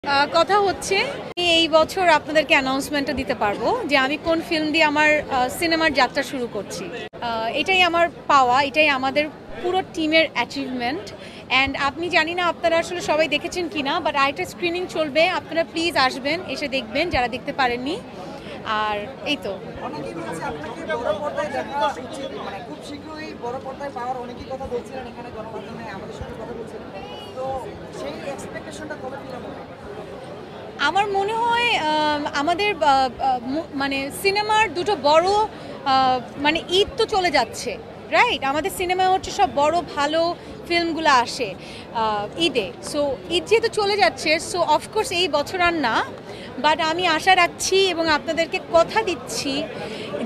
কথা হচ্ছে এই বছর আপনাদেরকে অ্যানাউন্সমেন্টটা দিতে পারবো যে আমি কোন ফিল্ম দিয়ে আমার সিনেমার যাত্রা শুরু করছি। এটাই আমার পাওয়া, এটাই আমাদের পুরো টিমের অ্যাচিভমেন্ট। অ্যান্ড আপনি জানি না আপনারা আসলে সবাই দেখেছেন কিনা, বাট আরেকটা স্ক্রিনিং চলবে, আপনারা প্লিজ আসবেন, এসে দেখবেন যারা দেখতে পারেননি। আর এই তো অনেকেই বলছে আপনাকে বড় পর্দায় দেখা উচিত, মানে খুব শীঘ্রই বড় পর্দায় পাওয়ার অনেকেই কথা বলছিলেন, এখানে গণমাধ্যমে আমাদের সাথে কথা বলছিলেন। তো সেই এক্সপেকটেশনটা কবে ফিল হবে? আমার মনে হয় আমাদের মানে সিনেমার দুটো বড় মানে ঈদ তো চলে যাচ্ছে, রাইট? আমাদের সিনেমায় হচ্ছে সব বড় ভালো ফিল্মগুলো আসে ঈদে। সো ঈদ যেহেতু চলে যাচ্ছে, সো অফকোর্স এই বছর আর না, বাট আমি আশা রাখছি এবং আপনাদেরকে কথা দিচ্ছি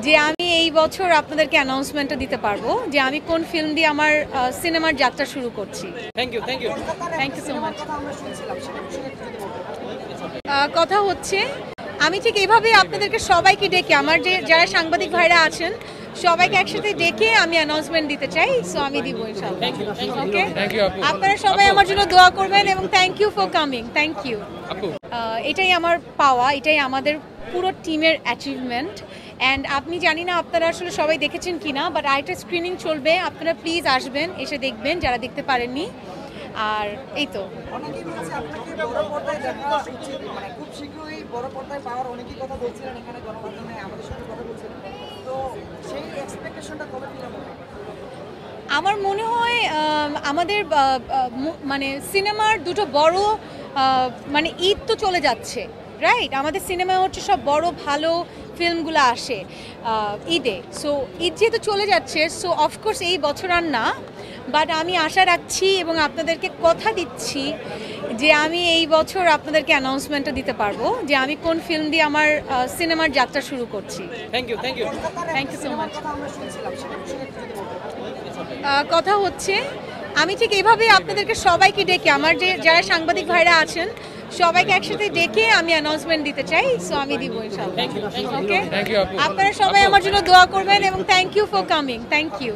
যে আমি এই বছর আপনাদেরকে অ্যানাউন্সমেন্টটা দিতে পারবো যে আমি কোন ফিল্ম দিয়ে আমার সিনেমার যাত্রা শুরু করছি। Thank you thank you so much. কথা আমরা শুনছিলাম, সেটা বিষয়ে একটু যদি বলতেন। কথা হচ্ছে আমি ঠিক এইভাবেই আপনাদেরকে সবাইকে ডেকে, আমার যারা সাংবাদিক ভাইরা আছেন সবাইকে একসাথে ডেকে আমি অ্যানাউন্সমেন্ট দিতে চাই। সো আমি দিব ইনশাআল্লাহ। ওকে, আপনারা সবাই আমার জন্য দোয়া করবেন এবং thank you for coming. Thank you. এটাই আমার পাওয়া, এটাই আমাদের পুরো টিমের অ্যাচিভমেন্ট। অ্যান্ড আপনি জানি না আপনারা আসলে সবাই দেখেছেন কিনা, বাট আরেকটা স্ক্রিনিং চলবে, আপনারা প্লিজ আসবেন, এসে দেখবেন যারা দেখতে পারেননি। আর এই তো অনেকেই বলছে আপনাকে বড় পর্দায় দেখা উচিত, মানে খুব শীঘ্রই বড় পর্দায় পাওয়ার অনেকেই কথা বলছিলেন, এখানে গণমাধ্যমে আমাদের সাথে কথা বলছিলেন। তো সেই এক্সপেকটেশনটা কবে ফিল হবে? আমার মনে হয় আমাদের মানে সিনেমার দুটো বড় মানে ঈদ তো চলে যাচ্ছে, রাইট? আমাদের সিনেমায় হচ্ছে সব বড় ভালো ফিল্মগুলো আসে ঈদে। সো ঈদ যেহেতু চলে যাচ্ছে, সো অফকোর্স এই বছর আর না, বাট আমি আশা রাখছি এবং আপনাদেরকে কথা দিচ্ছি যে আমি এই বছর আপনাদেরকে অ্যানাউন্সমেন্টটা দিতে পারবো যে আমি কোন ফিল্ম দিয়ে আমার সিনেমার যাত্রা শুরু করছি। Thank you thank you so much. কথা আমরা শুনছিলাম, সেটা বিষয়ে একটু যদি বলতেন। কথা হচ্ছে আমি ঠিক এইভাবেই আপনাদেরকে সবাইকে ডেকে, আমার যারা সাংবাদিক ভাইরা আছেন সবাইকে একসাথে ডেকে আমি অ্যানাউন্সমেন্ট দিতে চাই। সো আমি দিব ইনশাআল্লাহ। ওকে, আপনারা সবাই আমার জন্য দোয়া করবেন এবং thank you for coming. Thank you.